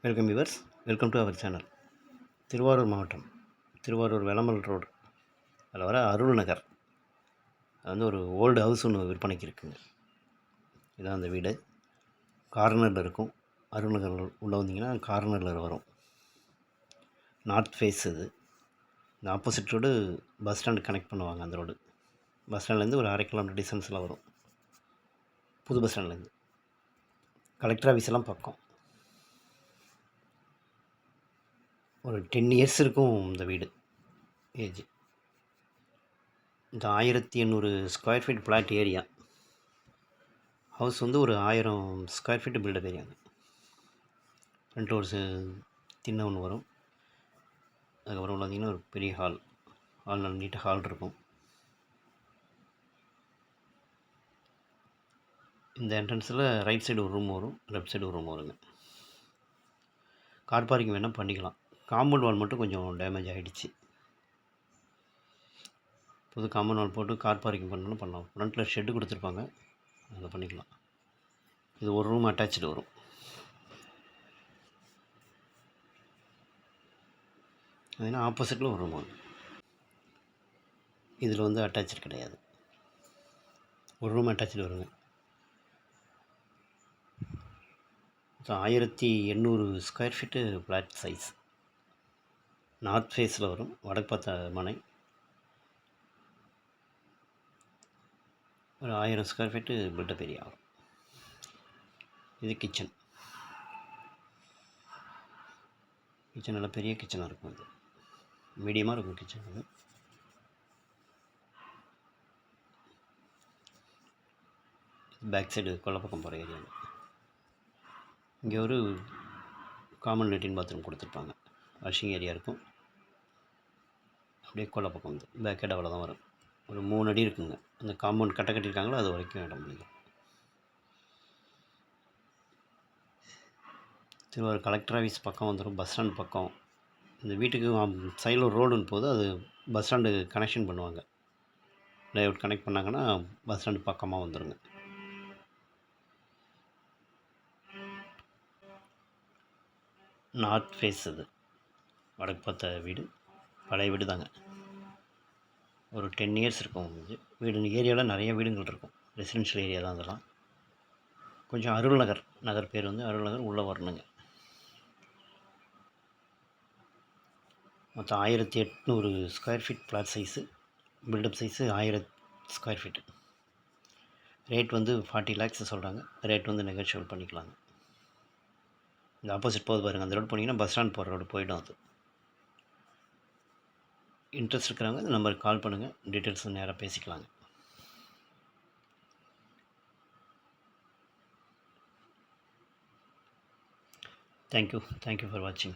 Welcome viewers, welcome to our channel. Thiruvarur மாவட்டம், Thiruvarur வெளமல் road அதில் வர அருள் நகர். அது வந்து ஒரு ஓல்டு ஹவுஸ் ஒன்று விற்பனைக்கு இருக்குதுங்க. இதான் அந்த வீடு. கார்னரில் இருக்கும். அருள் நகர் உள்ளே வந்தீங்கன்னா கார்னரில் வரும். நார்த் ஃபேஸ் இது. இந்த opposite road bus stand connect பண்ணுவாங்க. அந்த ரோடு பஸ் ஸ்டாண்ட்லேருந்து ஒரு 1/2 கிலோமீட்டர் டிஸ்டன்ஸில் வரும். புது பஸ் ஸ்டாண்ட்லேருந்து கலெக்டர் ஆஃபீஸ் எல்லாம் பக்கம். ஒரு 10 இயர்ஸ் இருக்கும் இந்த வீடு ஏஜ். இந்த 1800 square feet plot area. House வந்து ஒரு 1000 ஸ்கொயர் ஃபீட் பில்டப் ஏரியாங்க. ஃப்ரண்ட்டில் ஒரு தின்ன ஒன்று வரும். அதுக்கப்புறம் பார்த்தீங்கன்னா ஒரு பெரிய ஹால் நல்ல நீட்டாக ஹால் இருக்கும். இந்த என்ட்ரன்ஸில் ரைட் சைடு ஒரு ரூம் வரும், லெஃப்ட் சைடு ஒரு ரூம் வருங்க. கார் பார்க்கிங் வேணால் பண்ணிக்கலாம். காம்பவுண்ட் வால் மட்டும் கொஞ்சம் டேமேஜ் ஆகிடுச்சு. புது காம்பவுண்ட் வால் போட்டு கார் பார்க்கிங் பண்ணணும் பண்ணலாம். ஃப்ரண்ட்டில் ஷெட்டு கொடுத்துருப்பாங்க, அதை பண்ணிக்கலாம். இது ஒரு ரூம் அட்டாச்சு வரும். அதுனா ஆப்போசிட்டில் ஒரு ரூம் வரும். இதில் வந்து அட்டாச்சு கிடையாது, ஒரு ரூம் அட்டாச்சு வருங்க. 1800 square feet flat size. North ஃபேஸில் வரும், வடக்கு பார்த்த மனை. ஒரு 1000 ஸ்கொயர் ஃபீட்டு பில்டப் ஏரியா வரும். இது கிச்சன். கிச்சன் நல்லா பெரிய கிச்சனாக இருக்கும். இது மீடியமாக இருக்கும் கிச்சன். அது பேக் சைடு கொல்லப்பக்கம் போகிற ஏரியா. இங்கே ஒரு காமன் லெட்டின் பாத்ரூம் கொடுத்துருப்பாங்க. வாஷிங் ஏரியா இருக்கும். அப்படியே கொல்லப்பக்கம் வந்து பேக் சைடு அவ்வளோ தான் வரும். ஒரு 3 அடி இருக்குங்க. அந்த காம்பவுண்ட் கட்டியிருக்காங்களோ அது வரைக்கும் இடம் முடியும். திருவாரூர் கலெக்டர் ஆஃபீஸ் பக்கம் வந்துடும், பஸ் ஸ்டாண்ட் பக்கம். இந்த வீட்டுக்கு சைடில் ஒரு ரோடுன்னு போது அது பஸ் ஸ்டாண்டு கனெக்ஷன் பண்ணுவாங்க. லேஅவுட் கனெக்ட் பண்ணாங்கன்னா பஸ் ஸ்டாண்டு பக்கமாக வந்துடுங்க. நார்த் ஃபேஸ் இது, வடக்கு பார்த்த வீடு. பழைய வீடு தாங்க. ஒரு 10 இயர்ஸ் இருக்கும் வீடு. இந்த ஏரியாவில் நிறைய வீடுகள் இருக்கும். ரெசிடென்ஷியல் ஏரியா தான் அதெல்லாம். கொஞ்சம் அருள் நகர் பேர் வந்து அருள் நகர் உள்ளே வரணுங்க. மொத்தம் 1800 square feet flat size. Built up size 1000 square feet. Rate வந்து 40 lakhs சொல்கிறாங்க. ரேட் வந்து நெகோஷியபிள் பண்ணிக்கலாங்க. இந்த ஆப்போசிட் போகுது பாருங்கள், அந்த ரோடு போனீங்கன்னா பஸ் ஸ்டாண்ட் போகிற ரோடு போய்டும். அது இன்ட்ரெஸ்ட் இருக்கிறவங்க இந்த நம்பருக்கு கால் பண்ணுங்கள், டீட்டெயில்ஸ் நேராக பேசிக்கலாங்க. தேங்க்யூ ஃபார் வாட்சிங்.